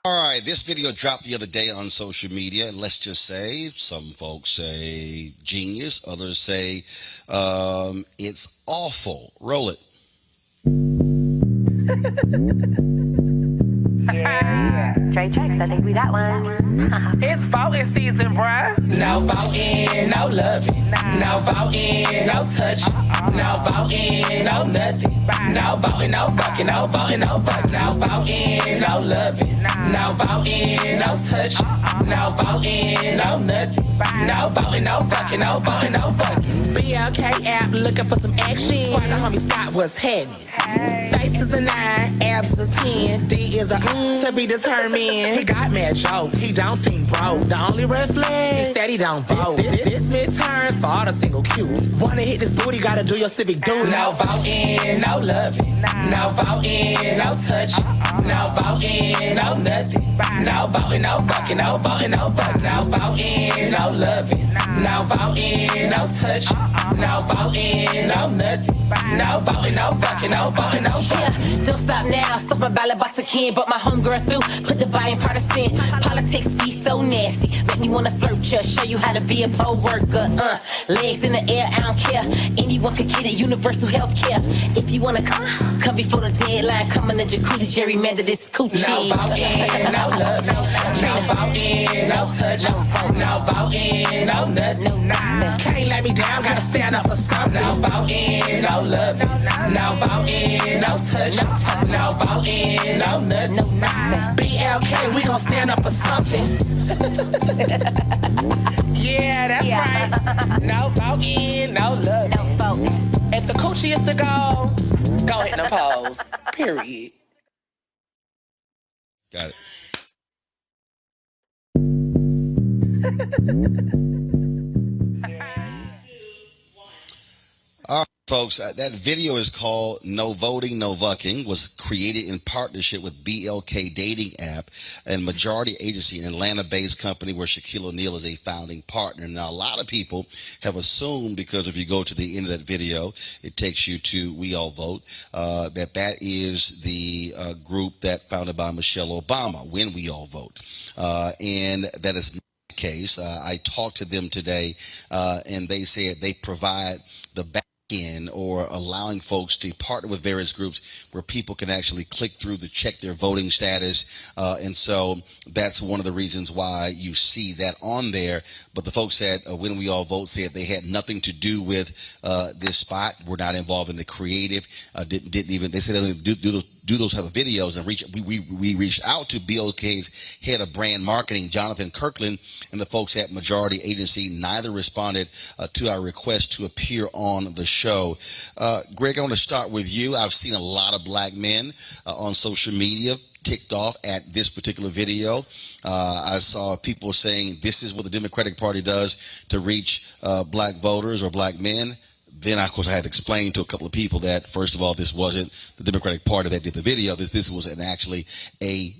All right, this video dropped the other day on social media. Let's just say some folks say genius, others say it's awful. Roll it. Yeah. Trey Tracks, I think we got one. It's voting season, bruh. No voting, no loving. No voting, no touching. No voting, no nothing. No voting, no fucking. No voting, no fucking. No voting, no loving. No voting, no touching. No voting, no nothing. No voting, no fucking. No voting, no fucking. BLK app looking for some action. Swear the homie Scott was happening. Face is a 9, abs is a 10, D is a to be determined. He got mad jokes, he don't seem broke. The only red flag is that he don't vote. This midterms for all the single cuties. Wanna hit this booty, gotta do your civic duty. No voting, no loving. No voting, no touching. No voting, no nothing. No voting, no fucking. No voting, no fucking. No voting, no loving. No voting, no touching. No voting, no nothing. No voting, no fucking. No voting, no fucking. Yeah, don't stop now. Stuff my ballot box again, but my homegirl through. Put the buy in partisan. Politics be so nasty. Make me wanna flirt ya. Show you how to be a poll worker. Legs in the air, I don't care. Anyone could get it. Universal health care. If you wanna come before the deadline. Come in the jacuzzi, gerrymander this coochie. No voting, no love. No voting, no touch. No voting, no nothing. Can't let me down, gotta stand up for something. No voting, no love. No voting, no touch. No voting, no nothing. BLK, we gon' stand up for something. Yeah, that's right. No voting, no love. No voting. If the coochie is the goal, go hit the polls. Period. Got it. All right, folks, that video is called No Voting, No Vucking, was created in partnership with BLK Dating App and majority agency, an Atlanta-based company where Shaquille O'Neal is a founding partner. Now, a lot of people have assumed, because if you go to the end of that video, it takes you to We All Vote, that is the group that founded by Michelle Obama, When We All Vote. And that is not the case. I talked to them today, and they said they provide the back end, or allowing folks to partner with various groups where people can actually click through to check their voting status, and so that's one of the reasons why you see that on there. But the folks at When We All Vote said they had nothing to do with this spot. We're not involved in the creative. Didn't even, they said they don't do those type of videos, and we reached out to BLK's head of brand marketing, Jonathan Kirkland, and the folks at Majority Agency. Neither responded to our request to appear on the show. Greg, I want to start with you. I've seen a lot of black men on social media ticked off at this particular video. I saw people saying this is what the Democratic Party does to reach black voters or black men. Then, of course, I had to explain to a couple of people that, first of all, this wasn't the Democratic Party that did the video. This was actually a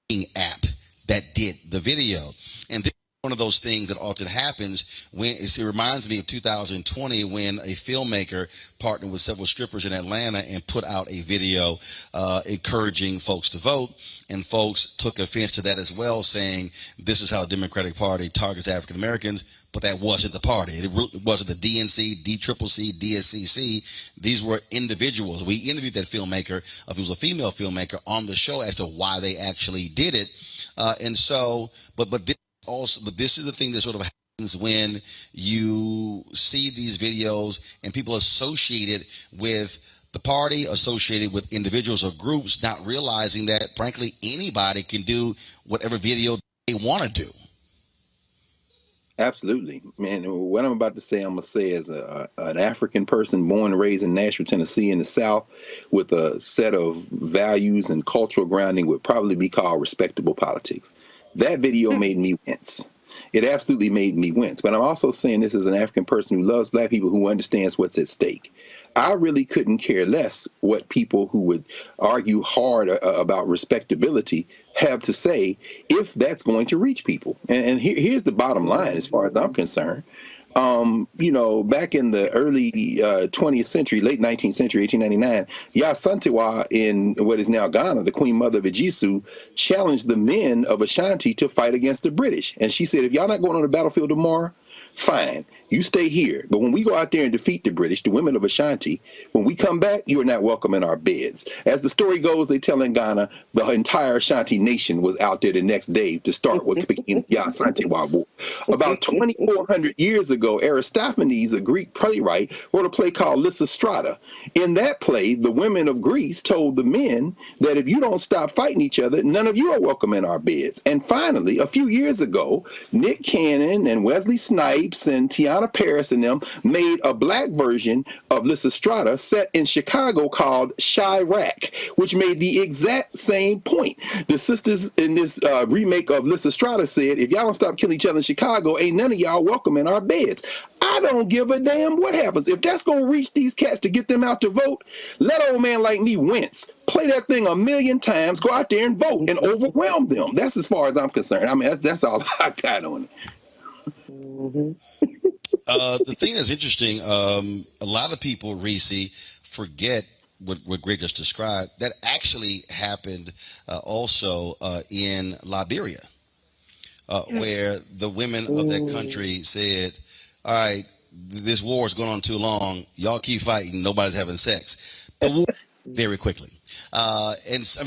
dating app that did the video. And this is one of those things that often happens when it reminds me of 2020 when a filmmaker partnered with several strippers in Atlanta and put out a video encouraging folks to vote. And folks took offense to that as well, saying this is how the Democratic Party targets African Americans. But that wasn't the party. It wasn't the DNC, DCCC, DSCC. These were individuals. We interviewed that filmmaker, if it was a female filmmaker, on the show as to why they actually did it. And so, but this is the thing that sort of happens when you see these videos and people associated with the party, associated with individuals or groups, not realizing that, frankly, anybody can do whatever video they want to do. Absolutely, man. What I'm about to say, I'm gonna say as an African person born and raised in Nashville, Tennessee, in the South, with a set of values and cultural grounding, would probably be called respectable politics. That video made me wince. It absolutely made me wince. But I'm also saying this as an African person who loves black people, who understands what's at stake. I really couldn't care less what people who would argue hard about respectability have to say if that's going to reach people. And here's the bottom line, as far as I'm concerned. back in the early 20th century, late 19th century, 1899, Yasantewa in what is now Ghana, the Queen Mother of Ejisu, challenged the men of Ashanti to fight against the British. And she said, if y'all not going on the battlefield tomorrow, fine, you stay here. But when we go out there and defeat the British, the women of Ashanti, when we come back, you are not welcome in our beds. As the story goes, they tell in Ghana, the entire Ashanti nation was out there the next day to start what became the Yasantewa War. About 2,400 years ago, Aristophanes, a Greek playwright, wrote a play called Lysistrata. In that play, the women of Greece told the men that if you don't stop fighting each other, none of you are welcome in our beds. And finally, a few years ago, Nick Cannon and Wesley Snipes and Tiana Paris and them made a black version of Lysistrata set in Chicago called Chirac, which made the exact same point. The sisters in this remake of Lysistrata said, if y'all don't stop killing each other in Chicago, ain't none of y'all welcome in our beds. I don't give a damn what happens. If that's going to reach these cats to get them out to vote, let old man like me wince. Play that thing 1,000,000 times, go out there and vote and overwhelm them. That's as far as I'm concerned. I mean, that's all I got on it. Mm-hmm. The thing that's interesting, a lot of people, Reese, forget what Greg just described. That actually happened also in Liberia, where the women of that country said, all right, this war is going on too long. Y'all keep fighting. Nobody's having sex. The war very quickly. And so,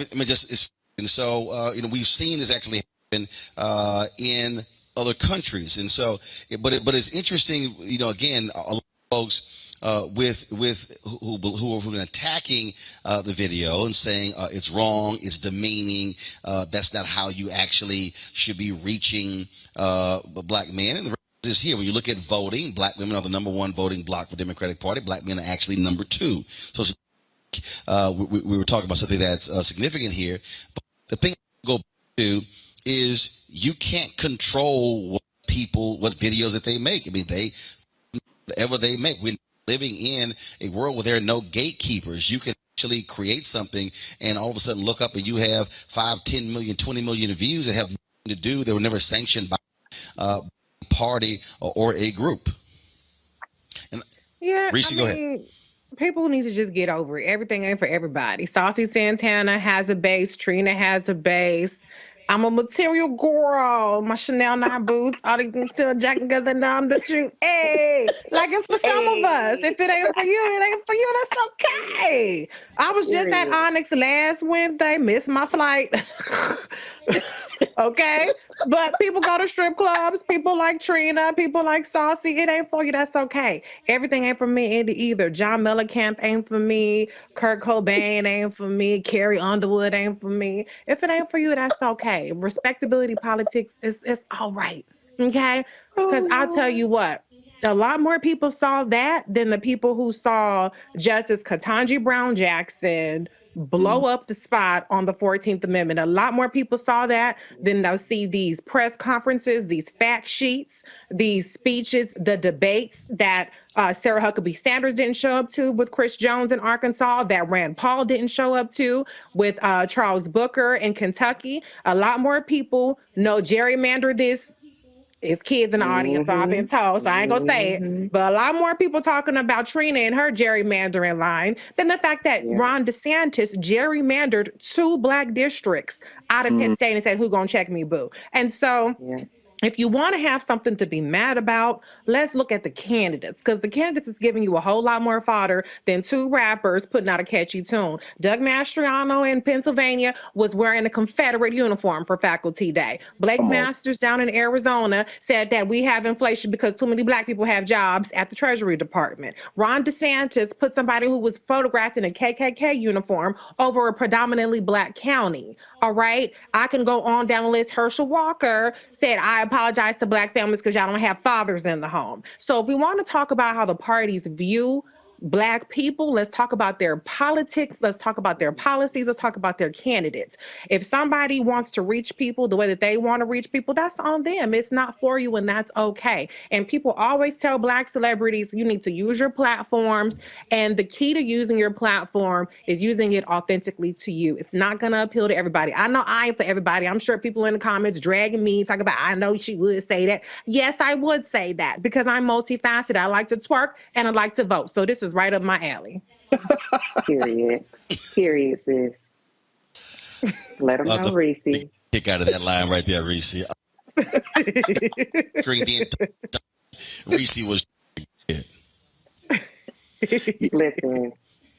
we've seen this actually happen in other countries, and so, but it's interesting. Again, a lot of folks who have been attacking the video and saying it's wrong, it's demeaning. That's not how you actually should be reaching black men. And the is here. When you look at voting, black women are the number one voting bloc for Democratic Party. Black men are actually number two. So we were talking about something that's significant here. But the thing I go back to is you can't control what videos that they make. I mean, whatever they make. We're living in a world where there are no gatekeepers. You can actually create something and all of a sudden look up and you have 5, 10 million, 20 million views that have nothing to do. They were never sanctioned by party or a group. And yeah, Reese, go ahead. People need to just get over it. Everything ain't for everybody. Saucy Santana has a base. Trina has a base. I'm a material girl. My Chanel 9 boots, all these things still jacking because they know I'm the truth. Hey, like it's for some of us. If it ain't for you, it ain't for you. That's okay. I was just at Onyx last Wednesday, missed my flight. Okay, but people go to strip clubs. People like Trina. People like Saucy. It ain't for you. That's okay. Everything ain't for me either. John Mellencamp ain't for me. Kurt Cobain ain't for me. Carrie Underwood ain't for me. If it ain't for you, that's okay. Respectability politics is all right. Okay, because I'll tell you what. A lot more people saw that than the people who saw Justice Ketanji Brown Jackson blow up the spot on the 14th Amendment. A lot more people saw that than they'll see these press conferences, these fact sheets, these speeches, the debates that Sarah Huckabee Sanders didn't show up to with Chris Jones in Arkansas, that Rand Paul didn't show up to with Charles Booker in Kentucky. A lot more people know gerrymander this. It's kids in the audience, so I've been told, so I ain't gonna say it. But a lot more people talking about Trina and her gerrymandering line than the fact that Ron DeSantis gerrymandered 2 black districts out of Penn State and said, who gonna check me, boo? And so if you want to have something to be mad about, let's look at the candidates, because the candidates is giving you a whole lot more fodder than 2 rappers putting out a catchy tune. Doug Mastriano in Pennsylvania was wearing a Confederate uniform for Faculty Day. Blake Masters down in Arizona said that we have inflation because too many black people have jobs at the Treasury Department. Ron DeSantis put somebody who was photographed in a KKK uniform over a predominantly black county. All right. I can go on down the list. Herschel Walker said, I apologize to black families because y'all don't have fathers in the home. So if we want to talk about how the parties view Black people, let's talk about their politics, let's talk about their policies, let's talk about their candidates. If somebody wants to reach people the way that they want to reach people, that's on them. It's not for you, and that's okay. And people always tell Black celebrities, you need to use your platforms, and the key to using your platform is using it authentically to you. It's not going to appeal to everybody. I know I ain't for everybody. I'm sure people in the comments dragging me, talking about, I know she would say that. Yes, I would say that because I'm multifaceted. I like to twerk and I like to vote. So this is right up my alley. Period. Period, sis. Let them know, Reese. Kick out of that line right there, Reese. Reese was. Listen,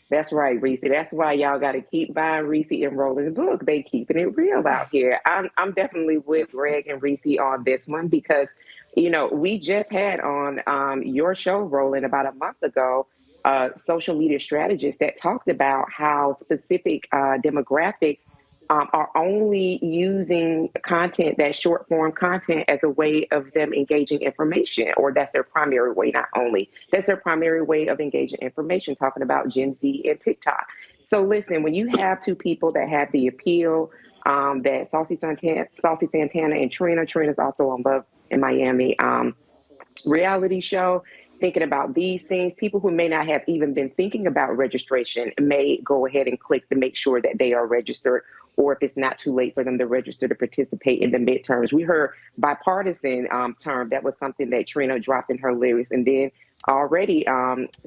that's right, Reese. That's why y'all got to keep buying Reese and Roland's book. They keeping it real out here. I'm definitely with Greg and Reese on this one because, you know, we just had on your show, Roland, about a month ago, social media strategist that talked about how specific demographics are only using content, that short form content, as a way of them engaging information, or that's their primary way, not only. That's their primary way of engaging information, talking about Gen Z and TikTok. So listen, when you have two people that have the appeal, that Saucy Santana and Trina's also on Love in Miami reality show, thinking about these things, people who may not have even been thinking about registration may go ahead and click to make sure that they are registered, or if it's not too late for them to register to participate in the midterms. We heard bipartisan term. That was something that Trina dropped in her lyrics. And then already,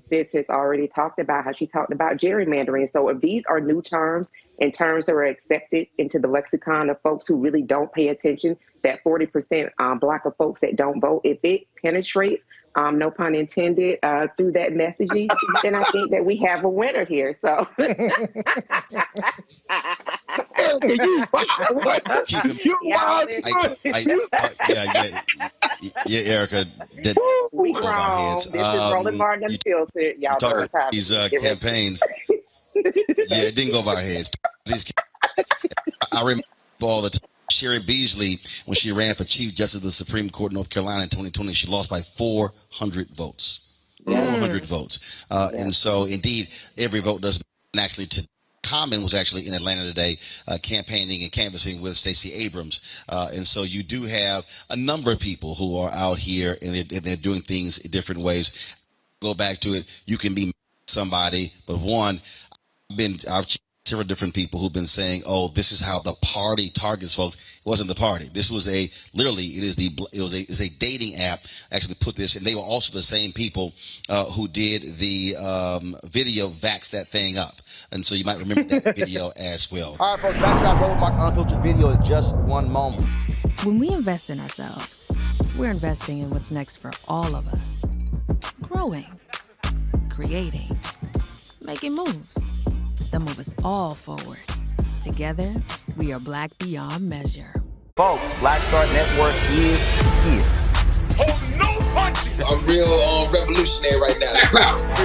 Sis has already talked about how she talked about gerrymandering. So if these are new terms and terms that are accepted into the lexicon of folks who really don't pay attention, that 40% Black of folks that don't vote, if it penetrates, no pun intended, through that messaging, then I think that we have a winner here. So, Erica. We wrong. This is Roland Martin Unfiltered. Y'all talking about these campaigns. Yeah, it didn't go over our heads. I remember all the time. Sherry Beasley, when she ran for Chief Justice of the Supreme Court of North Carolina in 2020, she lost by 400 votes. 400 votes. And so, indeed, every vote does. And actually, Common was actually in Atlanta today campaigning and canvassing with Stacey Abrams. And so you do have a number of people who are out here and they're doing things in different ways. Go back to it. You can be somebody, but one, I've several different people who've been saying, "Oh, this is how the party targets folks." It wasn't the party. This was a dating app. Actually, put this, and they were also the same people who did the video "Vax That Thing Up," and so you might remember that video as well. All right, folks, back to our Roland Martin Unfiltered video in just one moment. When we invest in ourselves, we're investing in what's next for all of us. Growing, creating, making moves that move us all forward. Together, we are Black beyond measure. Folks, Black Star Network is here. Hold no punches! I'm real revolutionary right now.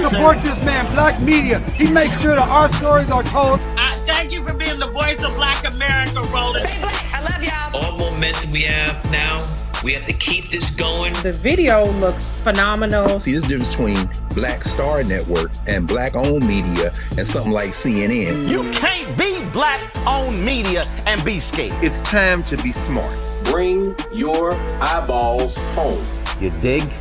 Support this man, Black Media. He makes sure that our stories are told. Thank you for being the voice of Black America, Roland. Stay Black. I love y'all. All momentum we have now, we have to keep this going. The video looks phenomenal. See, this difference between Black Star Network and Black-owned media and something like CNN. You can't be Black-owned media and be scared. It's time to be smart. Bring your eyeballs home. You dig?